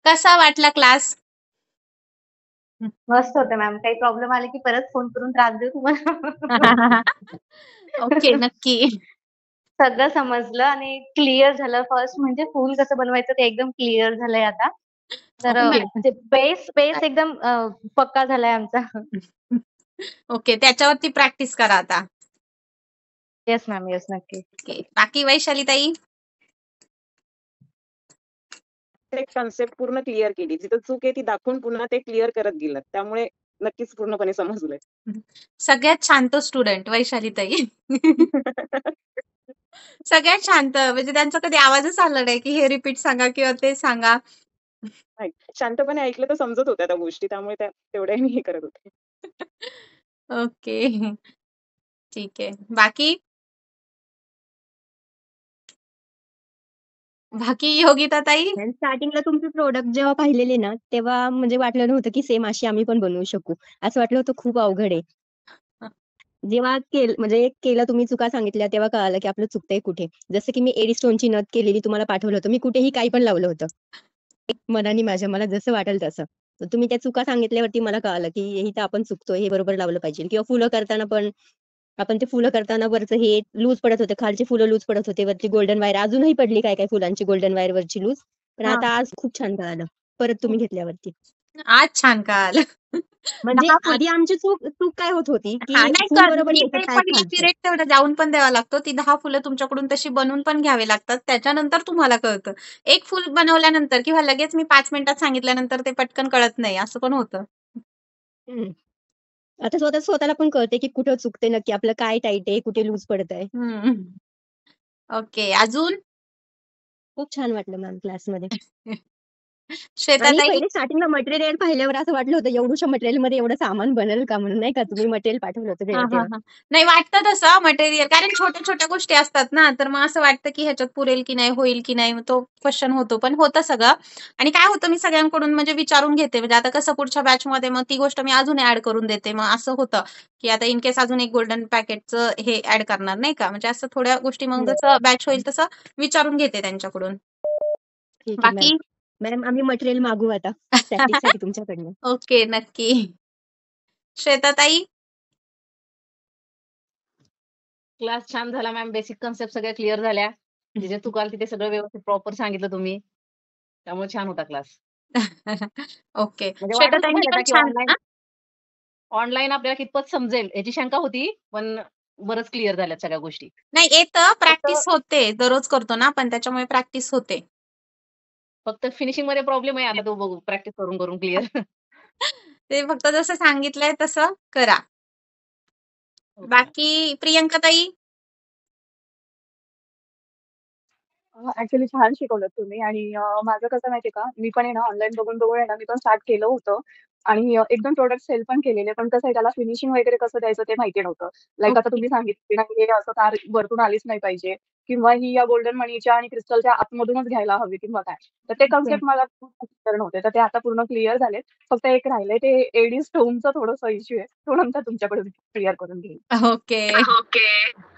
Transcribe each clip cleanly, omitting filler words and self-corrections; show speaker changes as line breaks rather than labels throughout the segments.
कसा वाटला क्लास?
मस्त होतं मॅम. काही प्रॉब्लेम आले की परत फोन करून त्रास देऊ तुम्हाला.
ओके, नक्की.
सगळं समजलं आणि क्लिअर झालं. फर्स्ट म्हणजे फूल कसं बनवायचं ते एकदम क्लिअर झालंय आता. तर
ओके.
म्हणजे बेस एकदम पक्का झालाय आमचा.
ओके, त्याच्यावरती प्रॅक्टिस करा आता.
येस मॅम, येस नक्की.
ओके. बाकी वैशाली ताई?
एक कन्सेप्ट पूर्ण क्लिअर केली. जिथं चूक आहे ती दाखवून पुन्हा ते क्लिअर करत गेलात. त्यामुळे नक्कीच पूर्णपणे समजलंय.
सगळ्यात शांत स्टुडंट वैशाली ताई. सगळ्यात शांत म्हणजे त्यांचा कधी आवाजच आला नाही की हे रिपीट सांगा किंवा ते सांगा.
नाही, शांतपणे ऐकलं तर समजत होत्या त्या गोष्टी. त्यामुळे त्या तेवढ्या मी हे करत होते.
ओके. ठीक आहे. बाकी योगिता ताई?
स्टार्टिंगला तुमचे प्रोडक्ट जेव्हा पाहिलेले ना, तेव्हा म्हणजे वाटलं नव्हतं की सेम अशी आम्ही पण बनवू शकू. असं वाटलं होतं खूप अवघड आहे. जेव्हा म्हणजे केलं तुम्ही चुका सांगितल्या तेव्हा कळालं की आपलं चुकतंय कुठे. जसं की मी एडी स्टोनची नथ केलेली तुम्हाला पाठवलं होतं. मी कुठेही काही पण लावलं होतं. एक मनाने मला जसं वाटेल तसं. तर तुम्ही त्या चुका सांगितल्यावरती मला कळालं की हे तर आपण चुकतोय, हे बरोबर लावलं पाहिजे. किंवा फुलं करताना पण आपण ते फुलं करताना वरचं हे लूज पडत होते, खालची फुलं लूज पडत होते, वरची गोल्डन वायर अजूनही पडली काय काय फुलांची गोल्डन वायर वरची लूज. पण
हां.
आता आज खूप छान कळालं. परत तुम्ही घेतल्यावरती.
आज छान कळालं.
म्हणजे
10 फुलं
आधी आमची चूक काय होत होती की
हां, नाही
फुल बरोबर
मी
यायचं
ते
टाय
पहिला
खालचं.
पिरियड तेवढा जाऊन पण द्यावा लागतो. ती 10 फुलं तुमच्याकडून तशी बनवून पण घ्यावे लागतात. त्याच्यानंतर तुम्हाला कळतं. एक फुल बनवल्यानंतर किंवा लगेच मी 5 मिनिटात सांगितल्यानंतर ते पटकन कळत नाही, असं पण होतं.
हं. आता स्वतःला पण कळते की कुठं चुकते नक्की, आपलं काय टाईट आहे, कुठे लूज पडतंय.
हं. ओके. अजून?
खूप छान वाटलं मॅम क्लासमध्ये.
श्वेता
आणि
ताई?
पहिले स्टार्टिंगला मटेरियल पाहिल्यावर असं वाटलं होतं एवढ्याशा मटेरियलमध्ये एवढं सामान बनेल का म्हणून नाही का, तुम्ही मटेरियल पाठवलं होतं
हां, हां,
तेव्हा.
हां. नाही वाटतं तसं मटेरियल कारण छोट्या-छोट्या गोष्टी असतात ना, तर मग असं वाटतं की ह्याच्यात पुरेल की नाही, होईल की नाही, तो क्वेश्चन होतो. पण होतं सगळं आणि काय होतं मी सगळ्यांकडून म्हणजे विचारून घेते. म्हणजे आता कसं पुढच्या बॅचमध्ये मग ती गोष्ट मी अजून ॲड करून देते. मग असं होतं की आता इन केस अजून एक गोल्डन पॅकेटचं हे ॲड करणार नाही का, म्हणजे असं थोड्या गोष्टी मग जसं बॅच होईल तसं विचारून घेते त्यांच्याकडून.
ठीक आहे मॅम.
बाकी?
मॅम आम्ही मटेरियल मागवू आता प्रॅक्टिससाठी तुमच्याकडनं.
ओके, नक्की. श्वेता ताई?
क्लास छान झाला मॅम. बेसिक कन्सेप्ट सगळ्या क्लिअर झाल्या. जिथे चुकाल तिथे सगळं व्यवस्थित प्रॉपर सांगितलं तुम्ही. त्यामुळे छान होता क्लास.
ओके.
म्हणजे
श्वेता
वाटत
ताईंनी
होतं
पण
मला की
छान हां?
ऑनलाईन आपल्याला कितपत समजेल याची शंका होती. पण बरंच क्लिअर झाल्यात सगळ्या गोष्टी.
नाही येतं,
फक्त
प्रॅक्टिस होते. दररोज करतो ना आपण त्याच्यामुळे प्रॅक्टिस होते.
फक्त फिनिशिंगमध्ये प्रॉब्लेम आहे. आता तो बघू प्रॅक्टिस करून क्लिअर.
ते फक्त जसं सांगितलंय तसं करा.
ओके.
बाकी प्रियंका ताई?
ऍक्च्युली छान शिकवलं तुम्ही आणि माझं कसं माहितीये का, मी पण आहे ना ऑनलाईन बघून आहे ना मी पण स्टार्ट केलं होतं आणि एक-दोन प्रोडक्ट सेल पण केलेले. पण कसं आहे त्याला फिनिशिंग वगैरे कसं द्यायचं ते माहिती नव्हतं. लाइक आता
ओके.
तुम्ही सांगितले ना, की हे असं तार वरतून आलीच नाही पाहिजे किंवा ही या गोल्डन मनीच्या आणि क्रिस्टलच्या आतमधूनच घ्यायला हवी किंवा काय. तर ते
ओके.
कन्सेप्ट मला क्लिअर नव्हते. तर ते आता पूर्ण क्लिअर झालेत. फक्त एक राहिलंय ते एडी स्टोनचा थोडासा इश्यू आहे. तो नंतर तुमच्याकडून क्लिअर करून घेईन.
ओके.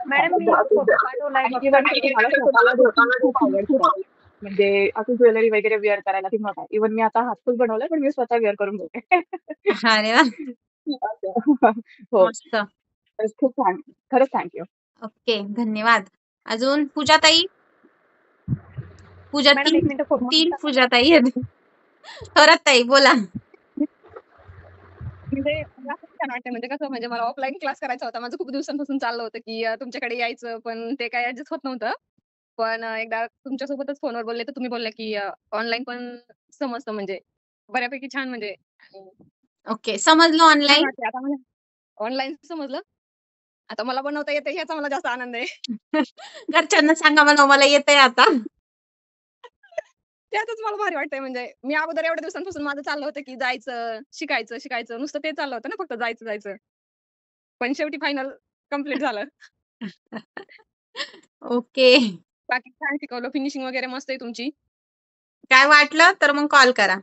मॅडम मी एक फोटो पाठवलाय बघा की मला स्वतःला ड्रेसिंग खूप आवडतं. म्हणजे असं ज्वेलरी वगैरे वेअर करायला किंवा काय. इव्हन मी आता हातफुल बनवलाय, पण मी स्वतः वेअर करून बघते.
अरे वाह!
असं. हो.
मस्त.
तर खूप छान. खरंच थँक यू.
ओके. धन्यवाद. अजून पूजा ताई? पूजा
मॅडम 1 मिनिट फोटो
3 पूजा ताई आहेत. थोरात ताई बोला.
म्हणजे मला खूप छान वाटतंय. म्हणजे कसं म्हणजे मला ऑफलाईन क्लास करायचा होता. माझं खूप दिवसांपासून चाललं होतं, की तुमच्याकडे यायचं, पण ते काही ॲडजस्ट होत नव्हतं. पण एकदा तुमच्यासोबतच फोनवर बोलले, तर तुम्ही बोलल्या, की ऑनलाईन पण समजतं म्हणजे बऱ्यापैकी छान म्हणजे
ओके. समजलं
छान
ऑनलाईन?
वाटतंय. आता मला ऑनलाईन समजलं. आता मला बनवता येतंय ह्याचा मला जास्त आनंद आहे.
घरच्यांना सांगा म्हणावं मला येतंय आता.
त्यातच मला भारी वाटतंय म्हणजे मी अगोदर एवढ्या दिवसांपासून माझं चाललं होतं, की जायचं, शिकायचं. नुसतं ते चाललं होतं ना फक्त जायचं. पण शेवटी फायनल कंप्लीट झालं.
ओके.
बाकी छान शिकवलं. फिनिशिंग वगैरे मस्त आहे तुमची.
काय वाटलं तर मग कॉल करा.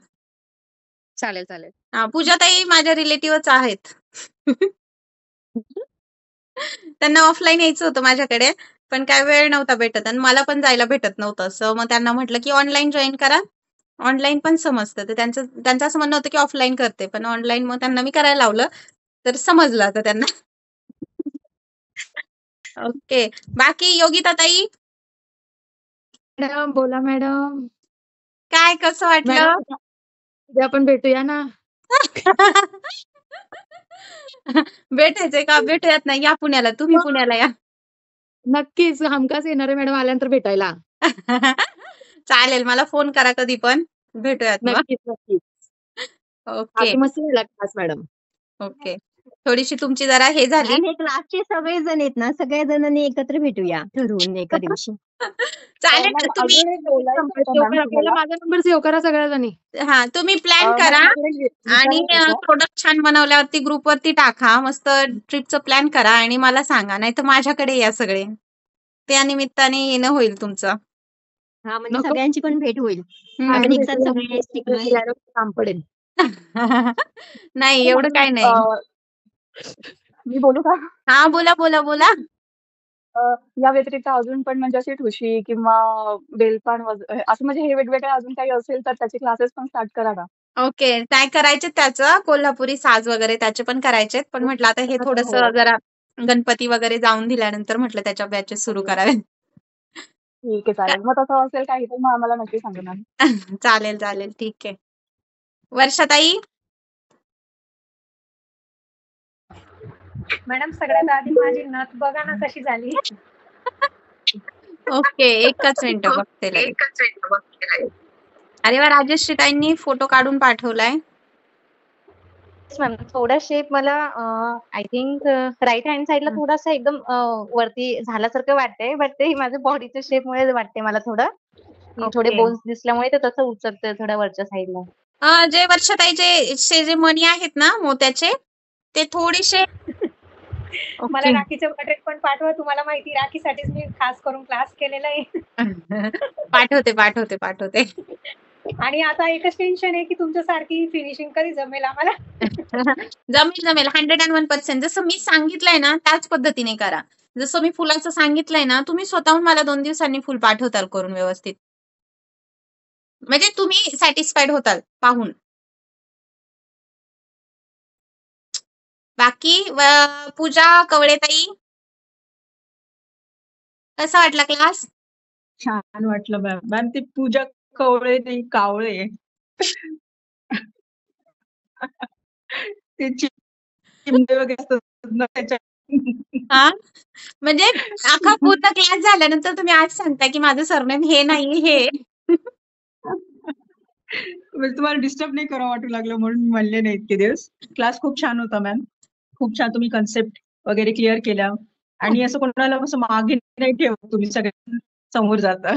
चालेल.
पूजा ताई माझ्या रिलेटिव्हच आहेत. त्यांना ऑफलाईन यायचं होतं माझ्याकडे, पण काय वेळ नव्हता भेटत आणि मला पण जायला भेटत नव्हतं. सो मग त्यांना म्हटलं, की ऑनलाईन जॉइन करा. ऑनलाईन पण समजतं. तर त्यांचं असं म्हणणं होतं की ऑफलाईन करते. पण ऑनलाईन मग त्यांना मी करायला लावलं. तर समजलं आता त्यांना. ओके. बाकी योगिता ताई
मॅडम बोला मॅडम.
काय कसं वाटलं?
मॅडम उद्या आपण भेटूया ना.
भेटायचंय का? भेटूयात ना. या पुण्याला. तुम्ही पुण्याला या.
नक्कीच हमखास येणार आहे मॅडम आल्यानंतर भेटायला.
चालेल. मला फोन करा कधी पण. भेटूयात मग.
नक्कीच नक्कीच.
ओके.
बाकी मस्त झाला क्लास मॅडम.
ओके. थोडीशी तुमची जरा हे झाली.
आणि क्लासचे सगळेजण आहेत ना, सगळ्या जणांनी एकत्र भेटूया ठरवून एका दिवशी.
चालेल ना.
मला
तुम्ही
अजून एक बोलायचं होतं
सेव्ह
मॅम
करा. आपल्याला
तुम्हाला.
माझा नंबर सेव्ह करा सगळ्या जणी.
हां, तुम्ही प्लॅन
मला
करा
तुम्हाला एक
आणि
विचारायचं होतं.
प्रोडक्ट छान बनवल्यावरती ग्रुपवरती टाका. मस्त ट्रिपचं प्लॅन करा आणि मला सांगा. नाहीतर माझ्याकडे या सगळे. त्या निमित्ताने येणं होईल तुमचं.
हा म्हणजे
नको.
सगळ्यांची पण भेट होईल.
हं.
आपण
मॅडम
एकसाथ
भेटूया.
सगळे तिकडे
मॅडम काम पडेल.
नाही एवढं काय नाही.
मी बोलू का?
हां, बोला, बोला, बोला.
या व्यतिरिक्त अजून पण म्हणजे अशी ठुशी किंवा बेलपान असं म्हणजे हे वेगवेगळे अजून काही असेल तर त्याचे क्लासेस पण स्टार्ट करा ना.
ओके. काय करायचे त्याचं कोल्हापुरी साज वगैरे त्याचे पण करायचेत. पण म्हटलं आता हे थोडंसं
हो.
जरा गणपती वगैरे जाऊन दिल्यानंतर म्हटलं त्याच्या बॅचेस सुरू कराव्यात.
ठीक आहे चालेल. मग तसं असेल काही तर मग आम्हाला नक्की सांगा मॅम.
चालेल, चालेल. ठीक आहे. वर्षाताई?
मॅडम सगळ्यात आधी माझी नथ बघा ना कशी झाली.
ओके. एकच मिनिटं बघते लगेच. अरे वाह! राजश्री ताईंनी फोटो काढून पाठवलाय.
मॅम थोडा शेप मला आय थिंक राईट हँड साइडला थोडासा एकदम वरती झाल्यासारखं वाटतंय. बट ते माझ्या बॉडीच्या शेपमुळे वाटते मला थोडं. की थोडे
ओके.
बोन्स दिसल्यामुळे ते तसं उचलतंय थोड्या वरच्या साइडला.
जे वर्षाताईचे जे मणी आहेत ना मोत्याचे ते थोडेसे
मला
ओके.
राखीचं बटन पण पाठवा. तुम्हाला माहिती राखीसाठीच मी खास करून क्लास केलेला आहे.
पाठवते.
आणि आता एकच टेन्शन आहे की तुमच्यासारखी फिनिशिंग कधी जमेल आम्हाला.
जमेल 101% जसं मी सांगितलंय ना त्याच पद्धतीने करा. जसं मी फुलाचं सांगितलंय ना तुम्ही स्वतःहून मला 2 दिवसांनी फुल पाठवताल करून व्यवस्थित. म्हणजे तुम्ही सॅटिस्फाईड होताल पाहून. बाकी पूजा कवळेताई कसा वाटला क्लास?
छान वाटलं मॅम. मॅम ती पूजा कवळे नाही कावळे. ते चिमणे वगैरे असतात ना त्याच्या.
हां. म्हणजे अख्खा पूर्ण क्लास झाल्यानंतर तुम्ही आज सांगता की माझं सरनेम हे नाही हे.
म्हणजे तुम्हाला डिस्टर्ब नाही करावं वाटू लागलं म्हणून मी म्हणले नाही इतके दिवस. क्लास खूप छान होता मॅम. खूप छान तुम्ही कन्सेप्ट वगैरे क्लिअर केल्या आणि असं कोणाला असं मागे नाही ठेवत तुम्ही सगळ्या समोर जाता.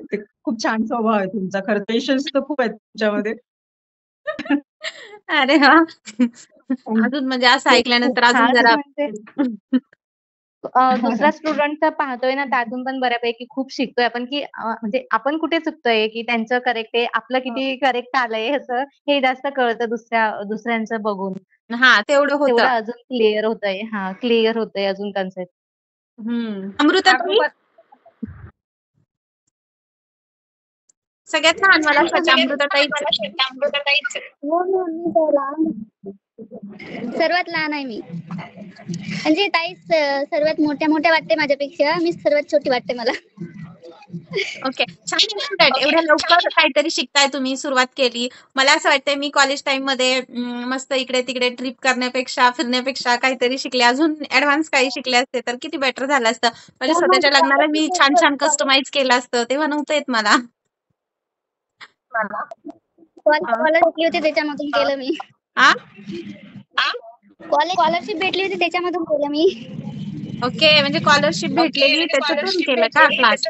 ते खूप छान स्वभाव आहे तुमचा. खरं पेशन्स तर खूप आहे तुमच्यामध्ये.
अरे वाह! अजून म्हणजे असं ऐकल्यानंतर अजून
खास
जरा
म्हणजे दुसरा स्टुडंट पाहतोय ना त्यातून पण बऱ्यापैकी खूप शिकतोय आपण की म्हणजे आपण कुठे चुकतोय की त्यांचं करेक्ट आहे आपलं किती करेक्ट आलंय असं हे जास्त कळतं दुसऱ्यांचं बघून.
हां, तेवढं होतं.
तेवढं अजून क्लिअर होतंय. हां, क्लिअर होतंय अजून कन्सेप्ट.
अमृताताई? सगळ्यात लहान मला असं वाटतं अमृताताईच.
हो मॅम मी सर्वात लहान आहे मी. म्हणजे ताई सर्वात मोठ्या वाटते माझ्यापेक्षा. मी सर्वात छोटी वाटते मला.
ओके. छान आहे उलट. एवढ्या लवकर काहीतरी शिकताय तुम्ही, सुरुवात केली. मला असं वाटतंय मी कॉलेज टाईममध्ये मस्त इकडे-तिकडे ट्रिप करण्यापेक्षा, फिरण्यापेक्षा काहीतरी शिकले. अजून ॲडव्हान्स काही शिकले असते तर किती बेटर झालं असतं. माझ्या स्वतःच्या लग्नाला मी छान कस्टमाइज केलं असतं. तेव्हा नव्हतं येत मला.
स्कॉलरशिप होती त्याच्यामधून केलं मी.
हां?
स्कॉलरशिप भेटली होती त्याच्यामधून केलं मी.
ओके. म्हणजे स्कॉलरशिप भेटलेली त्याच्यातून केलं का क्लास?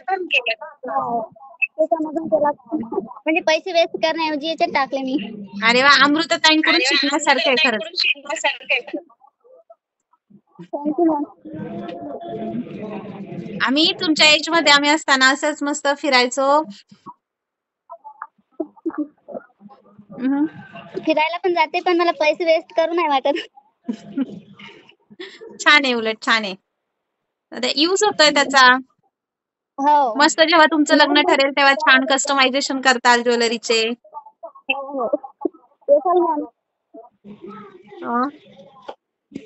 त्याच्यामधून केला. म्हणजे पैसे वेस्ट करण्याऐवजी याच्यात टाकले मी.
अरे वाह! अमृताताईंकडून शिकण्यासारखं आहे खरंच.
Thank you ma'am.
आम्ही तुमच्या एजमध्ये आम्ही असताना असंच मस्त फिरायचो.
फिरायला पण जाते पण मला पैसे वेस्ट करू नाही वाटत.
छान आहे उलट छान आहे. युज होतोय त्याचा.
हो.
मस्त जेव्हा तुमचं लग्न ठरेल तेव्हा छान कस्टमायझेशन करताल ज्वेलरीचे.
हो. येसाल मॅम.
अं,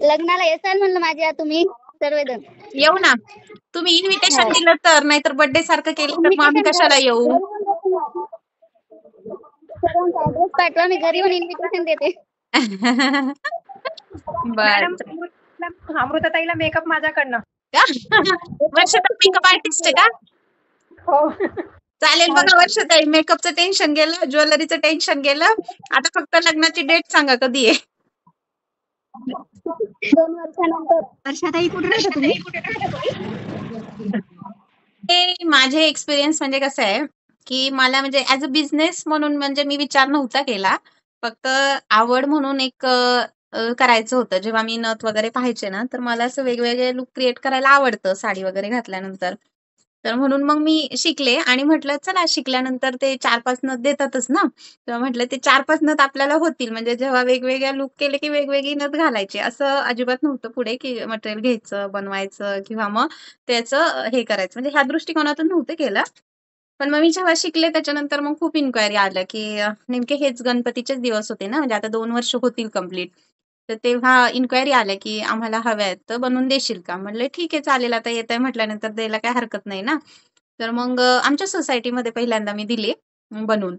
लग्नाला येसाल म्हणलं माझ्या तुम्ही सर्वजण.
येऊ ना. तुम्ही इन्व्हिटेशन
हो.
दिलं तर, नाहीतर बर्थडे सारखं केलं तर मग आम्ही
इन्व्हिटेशन
कशाला येऊ?
सर्वांचा ऍड्रेस पाठवा, मी घरी येऊन इन्व्हिटेशन देते.
मॅडम
बर
अमृताताईला मेकअप माझ्याकडनं.
वर्षाताई मेकअप आर्टिस्ट आहे का?
हो.
चालेल बघा वर्षाताई, मेकअपचं टेन्शन गेलं, ज्वेलरीचं टेन्शन गेलं. आता फक्त लग्नाची डेट सांगा कधी आहे.
2 वर्षानंतर.
वर्षाताई कुठे राहता तुम्ही?
ते माझे एक्सपिरियन्स म्हणजे कसं आहे, की मला म्हणजे ॲज अ बिझनेस म्हणून म्हणजे मी विचार नव्हता केला. फक्त आवड म्हणून एक करायचं होतं. जेव्हा मी नथ वगैरे पाहायचे ना, तर मला असं वेगवेगळे लूक क्रिएट करायला आवडतं साडी वगैरे घातल्यानंतर. तर म्हणून मग मी शिकले आणि म्हटलं चला शिकल्यानंतर ते 4-5 नथ देतातच ना. तर म्हटलं ते 4-5 नथ आपल्याला होतील. म्हणजे जेव्हा वेगवेगळ्या लूक केले, की वेगवेगळी नथ घालायची. असं अजिबात नव्हतं पुढे, की मटेरियल घ्यायचं, बनवायचं किंवा मग त्याचं हे करायचं. म्हणजे ह्या दृष्टिकोनातून नव्हतं केलं. पण मग मी जेव्हा शिकले त्याच्यानंतर मग खूप इन्क्वायरी आल्या, की नेमके हेच गणपतीचेच दिवस होते ना, म्हणजे आता 2 वर्ष होतील कंप्लीट. तर तेव्हा इन्क्वायरी आल्या, की आम्हाला हव्या आहेत, तर बनवून देशील का? म्हटलं ठीक आहे चालेल, आता येत आहे म्हटल्यानंतर द्यायला काही हरकत नाही ना. तर मग आमच्या सोसायटीमध्ये पहिल्यांदा मी दिले बनवून.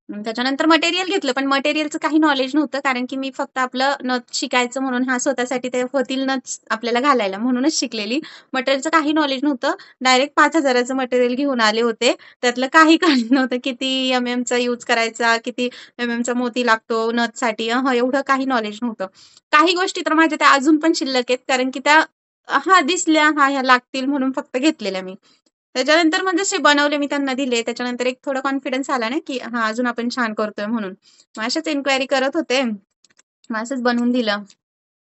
त्याच्यानंतर मटेरियल घेतलं, पण मटेरियलचं काही नॉलेज नव्हतं कारण की मी फक्त आपलं नथ शिकायचं म्हणून स्वतःसाठी ते होतील नथ आपल्याला घालायला म्हणूनच शिकलेली. मटेरियलचं काही नॉलेज नव्हतं. डायरेक्ट 5,000चं मटेरियल घेऊन आले होते. त्यातलं काही कळत नव्हतं किती एमएमचा यूज करायचा, किती एमएमचा मोती लागतो नथसाठी. एवढं काही नॉलेज नव्हतं. काही गोष्टी तर माझ्या त्या अजून पण शिल्लक आहेत कारण की त्या दिसल्या ह्या लागतील म्हणून फक्त घेतलेल्या मी. त्याच्यानंतर मग जसे बनवले मी त्यांना दिले. त्याच्यानंतर एक थोडा कॉन्फिडन्स आला ना, की अजून आपण छान करतोय म्हणून. मग अशाच इन्क्वायरी करत होते. मग असंच बनवून दिलं.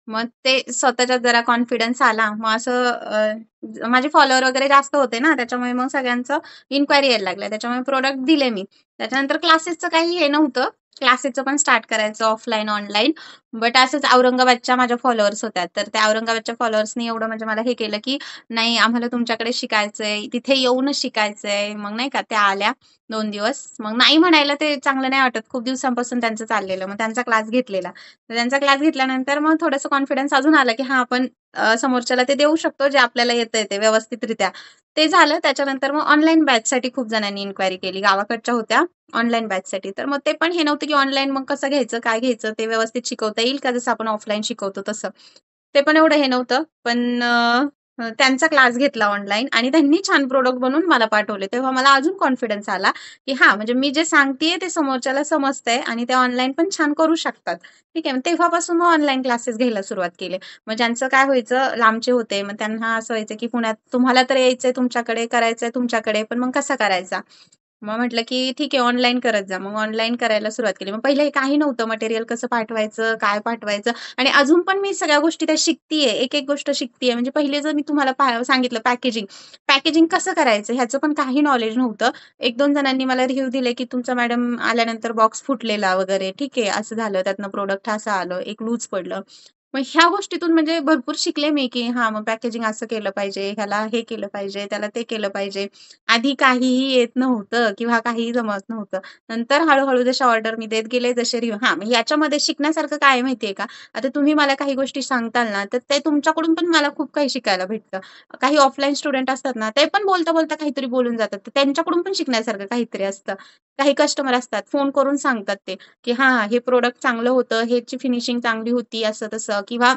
मग ते स्वतःच्यात जरा कॉन्फिडन्स आला. मग असं माझे फॉलोअर वगैरे जास्त होते ना, त्याच्यामुळे मग सगळ्यांचं इन्क्वायरी यायला लागल्या. त्याच्यामुळे प्रॉडक्ट दिले मी. त्याच्यानंतर क्लासेसचं काही हे नव्हतं. क्लासेसचं पण स्टार्ट करायचं ऑफलाईन, ऑनलाईन. बट असंच औरंगाबादच्या माझ्या फॉलोअर्स होत्या. तर त्या औरंगाबादच्या फॉलोअर्सनी एवढं म्हणजे मला हे केलं, की नाही आम्हाला तुमच्याकडे शिकायचंय, तिथे येऊनच शिकायचंय. मग नाही का त्या आल्या 2 दिवस. मग नाही म्हणायला ते चांगलं नाही वाटत. खूप दिवसांपासून त्यांचं चाललेलं. मग त्यांचा क्लास घेतलेला. तर त्यांचा क्लास घेतल्यानंतर मग थोडंसं कॉन्फिडन्स अजून आला, की हां आपण समोरच्याला ते देऊ शकतो जे आपल्याला येतंय ते व्यवस्थितरित्या. ते झालं. त्याच्यानंतर मग ऑनलाईन बॅचसाठी खूप जणांनी इन्क्वायरी केली. गावाकडच्या होत्या ऑनलाईन बॅचसाठी. तर मग ते पण हे नव्हतं, की ऑनलाईन मग कसं घ्यायचं, काय घ्यायचं, ते व्यवस्थित शिकवता येईल का जसं आपण ऑफलाईन शिकवतो तसं. ते पण एवढं हे नव्हतं. पण त्यांचा क्लास घेतला ऑनलाईन आणि त्यांनी छान प्रॉडक्ट बनवून मला पाठवले. तेव्हा मला अजून कॉन्फिडन्स आला, की हां, म्हणजे मी जे सांगतेय ते समोरच्याला समजतंय आणि ते ऑनलाईन पण छान करू शकतात. ठीक आहे. मग तेव्हापासून मग ऑनलाईन क्लासेस घ्यायला सुरुवात केली. मग ज्यांचं काय व्हायचं लांबचे होते. मग त्यांना असं व्हायचं, की पुण्यात तुम्हाला तर यायचंय तुमच्याकडे, करायचंय तुमच्याकडे, पण मग कसा करायचा? मग म्हटलं, की ठीक आहे ऑनलाईन करत जा. मग ऑनलाईन करायला सुरुवात केली. मग पहिले काही नव्हतं मटेरियल कसं पाठवायचं, काय पाठवायचं आणि अजून पण मी सगळ्या गोष्टी त्या शिकतीये. एक-एक गोष्ट शिकतीये. म्हणजे पहिले जर मी तुम्हाला सांगितलं पॅकेजिंग. पॅकेजिंग कसं करायचं ह्याचं पण काही नॉलेज नव्हतं. 1-2 जणांनी मला रिव्ह्यू दिले, की तुमचा मॅडम आल्यानंतर बॉक्स फुटलेला वगैरे. ठीक आहे, असं झालं. त्यातनं प्रॉडक्ट असं आलं, एक लूज पडलं. मग ह्या गोष्टीतून म्हणजे भरपूर शिकले मी, की हां, मग पॅकेजिंग असं केलं पाहिजे, ह्याला हे केलं पाहिजे, त्याला ते केलं पाहिजे. आधी काहीही येत नव्हतं किंवा काहीही जमत नव्हतं. नंतर हळू-हळू जशा ऑर्डर मी देत गेले, जसे रिव्ह्यू मग याच्यामध्ये शिकण्यासारखं काय आहे माहितीये का? आता तुम्ही मला काही गोष्टी सांगताल ना, तर ते तुमच्याकडून पण मला खूप काही शिकायला भेटतं. काही ऑफलाईन स्टुडंट असतात ना, ते पण बोलता-बोलता काहीतरी बोलून जातात. तर त्यांच्याकडून पण शिकण्यासारखं काहीतरी असतं. काही कस्टमर असतात, फोन करून सांगतात ते, की हां, हे प्रॉडक्ट चांगलं होतं, ह्याची फिनिशिंग चांगली होती, असं-तसं किंवा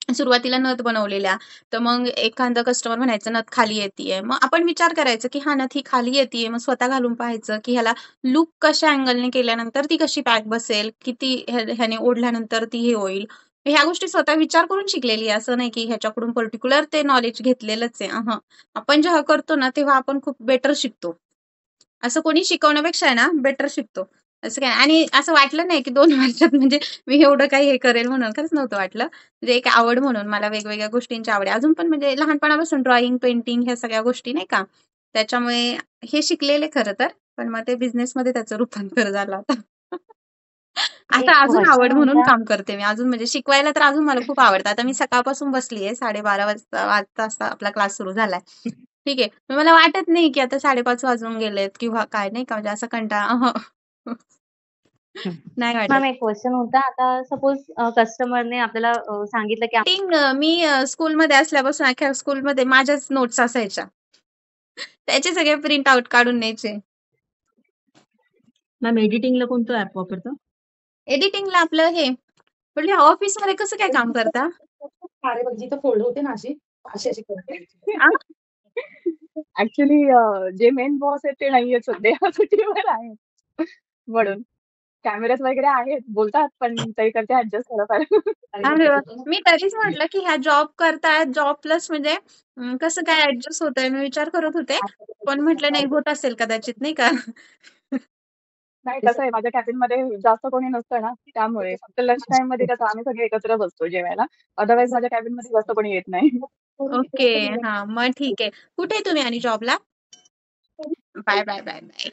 सुरुवातीला नथ बनवलेल्या. तर मग एखादं कस्टमर म्हणायचं नथ खाली येतीये. मग आपण विचार करायचा, की हां, नथ ही खाली येतीये. मग स्वतः घालून पाहायचं, की ह्याला लूक कशा अँगलने केल्यानंतर ती कशी पॅक बसेल, किती ह्याने ओढल्यानंतर ती हे होईल. ह्या गोष्टी स्वतः विचार करून शिकलेली आहे. असं नाही, की ह्याच्याकडून पर्टिक्युलर ते नॉलेज घेतलेलंच आहे. आपण जेव्हा करतो ना, तेव्हा आपण खूप बेटर शिकतो. असं कोणी शिकवण्यापेक्षा आहे ना, बेटर शिकतो. असं काय आणि असं वाटलं नाही, की 2 वर्षात म्हणजे मी एवढं काही हे करेल म्हणून. खरंच नव्हतं वाटलं. म्हणजे एक आवड म्हणून मला वेगवेगळ्या गोष्टींची आवड आहे. अजून पण म्हणजे लहानपणापासून ड्रॉइंग, पेंटिंग ह्या सगळ्या गोष्टी नाही का. त्याच्यामुळे हे शिकलेले खरं तर. पण मग ते बिझनेसमध्ये त्याचं रूपांतर झालं आता. आता
1
अजून
वर्ष
आवड म्हणून
म्हणता
काम करते मी. अजून म्हणजे शिकवायला तर अजून मला खूप आवडतं. आता मी सकाळपासून बसलीये. 12:30 वाजता आपला क्लास सुरू झालाय. ठीक आहे. मग मला वाटत नाही की आता 5:30 वाजून गेलेत किंवा काय नाही का म्हणजे असा कंटाळा नाही
मॅम
वाटत.
एक क्वेश्चन होता. आता सपोज कस्टमरने आपल्याला सांगितलं की
मीटिंग मी स्कूलमध्ये असल्यापासून अख्ख्या स्कूलमध्ये माझ्याच नोट्स असायच्या. त्याचे सगळे प्रिंट आउट काढून न्यायचे.
मॅम एडिटिंगला कोणतं ऍप वापरता?
एडिटिंगला आपलं हे म्हटलं ऑफिसमध्ये कसं काय काम करता?
अरे बघ जिथं फोल्ड होते ना अशी अशी करते.
आ?
ऍक्च्युली जे मेन बॉस आहेत ते नाहीये सध्या सुट्टीवर आहेत. म्हणून कॅमेराज वगैरे आहेत, बोलतात पण ते करते ऍडजस्ट थोडंफार.
अरे वाह! मी तरीच म्हटलं की ह्या जॉब करतायत, जॉब प्लस म्हणजे कसं काय ऍडजस्ट होतंय? मी विचार करत होते. पण म्हटलं नाही होत असेल कदाचित नाही का?
नाही कसं आहे माझ्या कॅबिनमध्ये जास्त कोणी नसतं ना, त्यामुळे फक्त लंच टाईममध्ये कसं आम्ही सगळे एकत्र बसतो जेवायला. अदरवाईज माझ्या कॅबिनमध्ये जास्त कोणी येत नाही.
ओके. हां, मग ठीक आहे. कुठे आहे तुम्ही आणि जॉबला? Bye, bye, bye, bye.